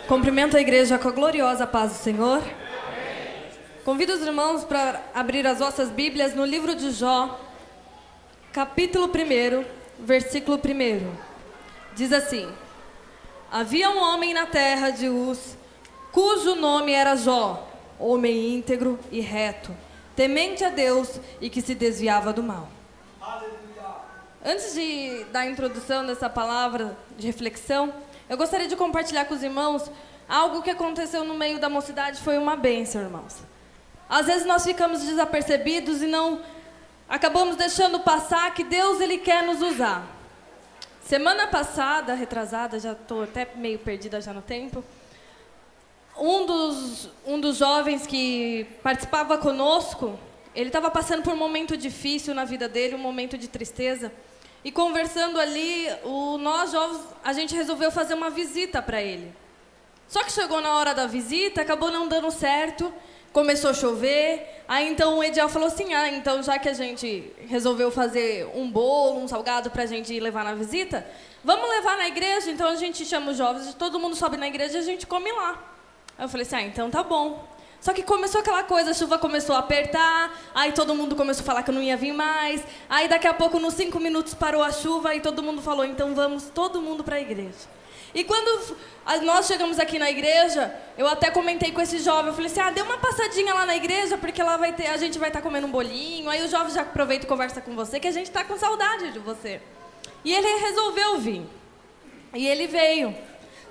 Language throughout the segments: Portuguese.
Cumprimento a igreja com a gloriosa paz do Senhor. Convido os irmãos para abrir as vossas Bíblias no livro de Jó, capítulo 1, versículo 1. Diz assim: Havia um homem na terra de Uz, cujo nome era Jó, homem íntegro e reto, temente a Deus e que se desviava do mal. Antes de dar a introdução dessa palavra de reflexão, eu gostaria de compartilhar com os irmãos algo que aconteceu no meio da mocidade. Foi uma bênção, irmãos. Às vezes nós ficamos desapercebidos e não acabamos deixando passar que Deus, Ele quer nos usar. Semana passada, retrasada, já estou até meio perdida já no tempo, um dos jovens que participava conosco, ele estava passando por um momento difícil na vida dele, um momento de tristeza. E conversando ali, nós jovens, a gente resolveu fazer uma visita para ele. Só que chegou na hora da visita, acabou não dando certo, começou a chover. Aí então o Ediel falou assim: então já que a gente resolveu fazer um bolo, um salgado para a gente levar na visita, vamos levar na igreja? Então a gente chama os jovens, todo mundo sobe na igreja e a gente come lá. Aí eu falei assim: então tá bom. Só que começou aquela coisa, a chuva começou a apertar, aí todo mundo começou a falar que eu não ia vir mais, aí daqui a pouco, nos 5 minutos, parou a chuva e todo mundo falou: então vamos todo mundo para a igreja. E quando nós chegamos aqui na igreja, eu até comentei com esse jovem, eu falei assim: dê uma passadinha lá na igreja, porque lá a gente vai estar comendo um bolinho, aí o jovem já aproveita e conversa com você, que a gente está com saudade de você. E ele resolveu vir, e ele veio.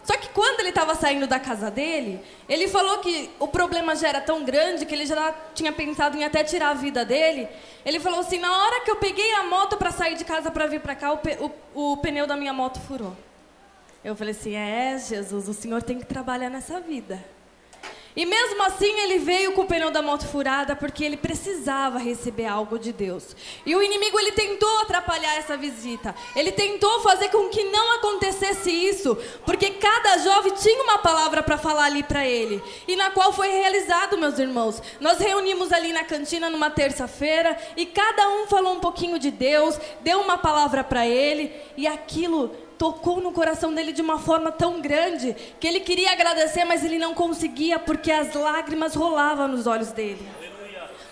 Só que quando ele estava saindo da casa dele, ele falou que o problema já era tão grande que ele já tinha pensado em até tirar a vida dele. Ele falou assim: na hora que eu peguei a moto para sair de casa para vir para cá, o pneu da minha moto furou. Eu falei assim: Jesus, o Senhor tem que trabalhar nessa vida. E mesmo assim ele veio com o pneu da moto furada porque ele precisava receber algo de Deus. E o inimigo, ele tentou atrapalhar essa visita. Ele tentou fazer com que não acontecesse isso, porque cada jovem tinha uma palavra para falar ali para ele. E na qual foi realizado, meus irmãos. Nós reunimos ali na cantina numa terça-feira e cada um falou um pouquinho de Deus, deu uma palavra para ele, e aquilo tocou no coração dele de uma forma tão grande que ele queria agradecer, mas ele não conseguia porque as lágrimas rolavam nos olhos dele.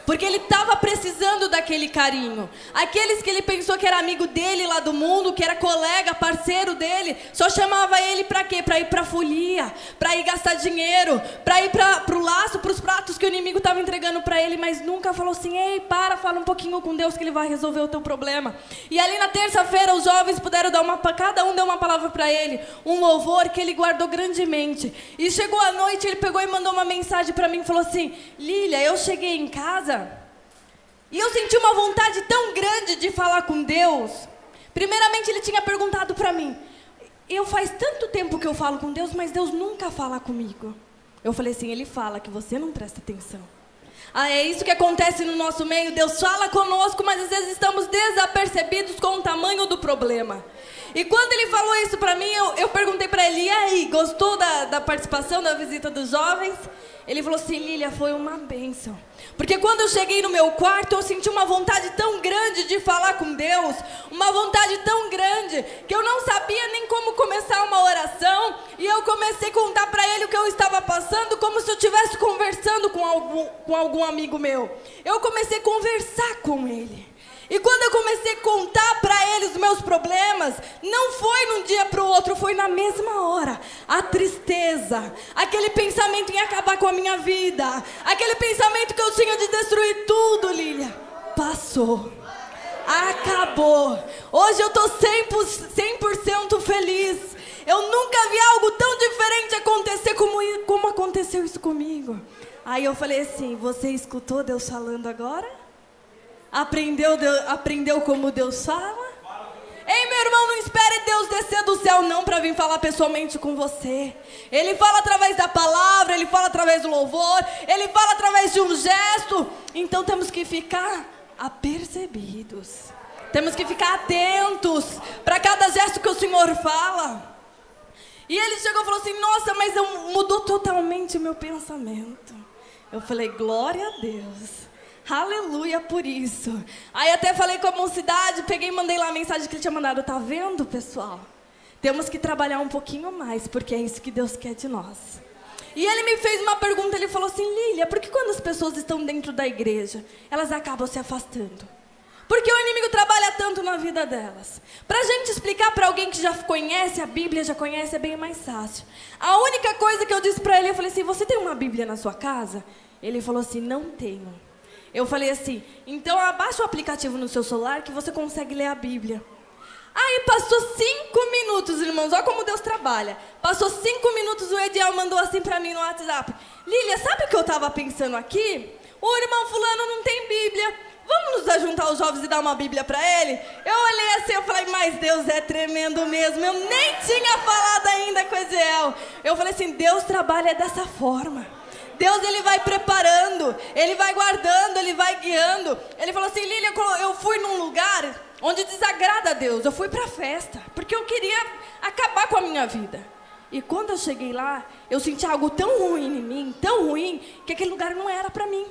Porque ele estava precisando daquele carinho. Aqueles que ele pensou que era amigo dele lá do mundo, que era colega, parceiro dele, só chamava ele para quê? Para ir para a folia, para ir gastar dinheiro, para ir para o laço, para os pratos que o inimigo estava entregando para ele, mas nunca falou assim: ei, fala um pouquinho com Deus que ele vai resolver o teu problema. E ali na terça-feira os jovens puderam cada um deu uma palavra para ele, um louvor que ele guardou grandemente. E chegou a noite, ele pegou e mandou uma mensagem para mim e falou assim: Lília, eu cheguei em casa e eu senti uma vontade tão grande de falar com Deus. Primeiramente ele tinha perguntado para mim: faz tanto tempo que eu falo com Deus, mas Deus nunca fala comigo. Eu falei assim: ele fala que você não presta atenção. É isso que acontece no nosso meio. Deus fala conosco, mas às vezes estamos desapercebidos com o tamanho do problema. E quando ele falou isso para mim, eu perguntei para ele: e aí, gostou da participação, da visita dos jovens? Ele falou assim: Lília, foi uma bênção. Porque quando eu cheguei no meu quarto, eu senti uma vontade tão grande de falar com Deus, uma vontade tão grande, que eu não sabia nem como começar uma oração, e eu comecei a contar para ele o que eu estava passando, como se eu estivesse conversando com algum amigo meu. Eu comecei a conversar com ele. E quando eu comecei a contar para ele os meus problemas, não foi num dia para o outro, foi na mesma hora. A tristeza, aquele pensamento em acabar com a minha vida, aquele pensamento que eu tinha de destruir tudo, Lília, passou. Acabou. Hoje eu estou 100% feliz. Eu nunca vi algo tão diferente acontecer como aconteceu isso comigo. Aí eu falei assim: você escutou Deus falando agora? Aprendeu como Deus fala? Ei, meu irmão, não espere Deus descer do céu não para vir falar pessoalmente com você. Ele fala através da palavra, ele fala através do louvor, ele fala através de um gesto. Então temos que ficar apercebidos. Temos que ficar atentos para cada gesto que o Senhor fala. E ele chegou e falou assim: nossa, mas mudou totalmente o meu pensamento. Eu falei: glória a Deus. Aleluia por isso. Aí até falei com a mocidade, peguei e mandei lá a mensagem que ele tinha mandado. Tá vendo, pessoal? Temos que trabalhar um pouquinho mais, porque é isso que Deus quer de nós. E ele me fez uma pergunta, ele falou assim: Lília, por que quando as pessoas estão dentro da igreja, elas acabam se afastando? Porque o inimigo trabalha tanto na vida delas. Para a gente explicar para alguém que já conhece a Bíblia, já conhece, é bem mais fácil. A única coisa que eu disse para ele, eu falei assim: você tem uma Bíblia na sua casa? Ele falou assim: não tenho. Eu falei assim: então abaixa o aplicativo no seu celular que você consegue ler a Bíblia. Aí passou 5 minutos, irmãos, olha como Deus trabalha. Passou 5 minutos, o Ediel mandou assim para mim no WhatsApp: Lília, sabe o que eu estava pensando aqui? O irmão fulano não tem Bíblia. Vamos nos ajuntar os jovens e dar uma Bíblia para ele? Eu olhei assim, eu falei: mas Deus é tremendo mesmo. Eu nem tinha falado ainda com o Ediel. Eu falei assim: Deus trabalha dessa forma. Deus, ele vai preparando, ele vai guardando, ele vai guiando. Ele falou assim: Lília, eu fui num lugar onde desagrada a Deus. Eu fui para a festa, porque eu queria acabar com a minha vida. E quando eu cheguei lá, eu senti algo tão ruim em mim, tão ruim, que aquele lugar não era para mim.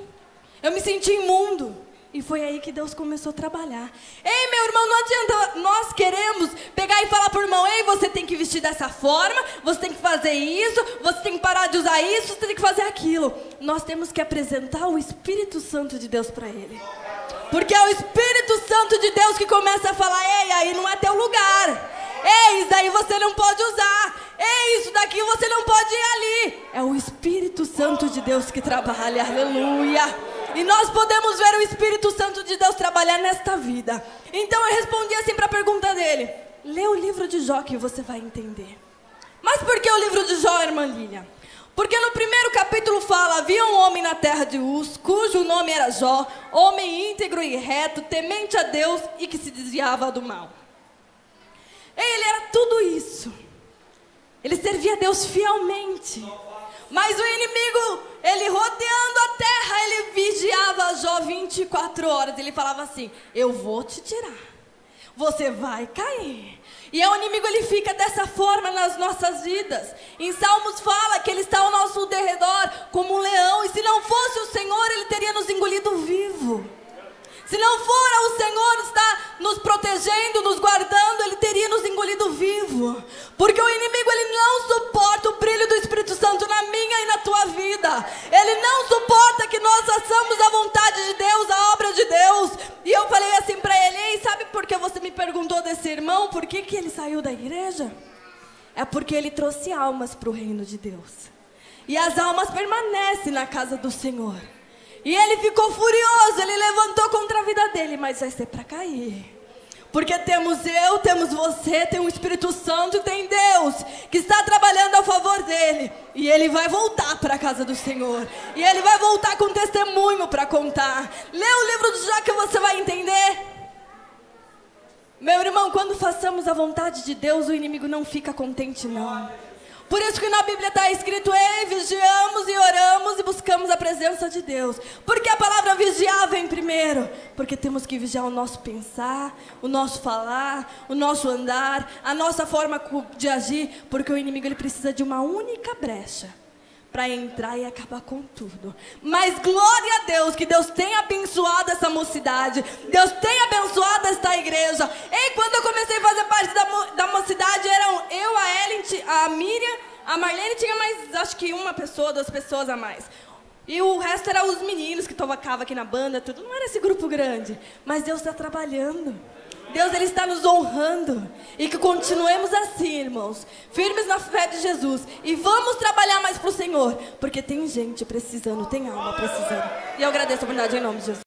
Eu me senti imundo. E foi aí que Deus começou a trabalhar. Ei, meu irmão, não adianta nós queremos pegar e falar para o irmão: ei, você tem que vestir dessa forma, você tem que fazer isso, você tem que parar de usar isso, você tem que fazer aquilo. Nós temos que apresentar o Espírito Santo de Deus para ele. Porque é o Espírito Santo de Deus que começa a falar: ei, aí não é teu lugar. Ei, isso daí você não pode usar. Ei, isso daqui você não pode ir ali. É o Espírito Santo de Deus que trabalha, aleluia. E nós podemos ver o Espírito Santo de Deus trabalhar nesta vida. Então eu respondi assim para a pergunta dele: lê o livro de Jó que você vai entender. Mas por que o livro de Jó, irmã Lília? Porque no primeiro capítulo fala: havia um homem na terra de Uz, cujo nome era Jó, homem íntegro e reto, temente a Deus e que se desviava do mal. Ele era tudo isso. Ele servia a Deus fielmente. Mas o inimigo, ele rodeando a terra, ele vigiava Jó 24 horas. Ele falava assim: eu vou te tirar, você vai cair. E o inimigo, ele fica dessa forma nas nossas vidas. Em Salmos fala que ele está ao nosso derredor como um leão. E se não fosse o Senhor, ele teria nos engolido vivo. Se não for o Senhor estar nos protegendo, nos guardando, ele teria nos engolido vivo. Porque o inimigo, ele não suporta o brilho do Espírito Santo na minha e na tua vida. Ele não suporta que nós façamos a vontade de Deus, a obra de Deus. E eu falei assim para ele: ei, sabe por que você me perguntou desse irmão? Por que ele saiu da igreja? É porque ele trouxe almas para o reino de Deus. E as almas permanecem na casa do Senhor. E ele ficou furioso, ele levantou contra a vida dele, mas vai ser para cair. Porque temos eu, temos você, tem o Espírito Santo, tem Deus que está trabalhando a favor dele. E ele vai voltar para a casa do Senhor. E ele vai voltar com testemunho para contar. Lê o livro de Jó que você vai entender. Meu irmão, quando façamos a vontade de Deus, o inimigo não fica contente, não. Por isso que na Bíblia está escrito: ei, vigiamos e oramos e buscamos a presença de Deus. Porque a palavra vigiar vem primeiro. Porque temos que vigiar o nosso pensar, o nosso falar, o nosso andar, a nossa forma de agir. Porque o inimigo, ele precisa de uma única brecha para entrar e acabar com tudo. Mas glória a Deus, que Deus tem abençoado essa mocidade. Deus tem abençoado esta igreja. Ei, quando eu comecei a fazer parte da mocidade, eram eu, a Ellen, a Miriam, a Marlene, tinha mais, acho que uma pessoa, 2 pessoas a mais. E o resto eram os meninos que tocavam aqui na banda, tudo. Não era esse grupo grande. Mas Deus está trabalhando. Deus, ele está nos honrando. E que continuemos assim, irmãos, firmes na fé de Jesus. E vamos trabalhar mais para o Senhor. Porque tem gente precisando, tem alma precisando. E eu agradeço a oportunidade em nome de Jesus.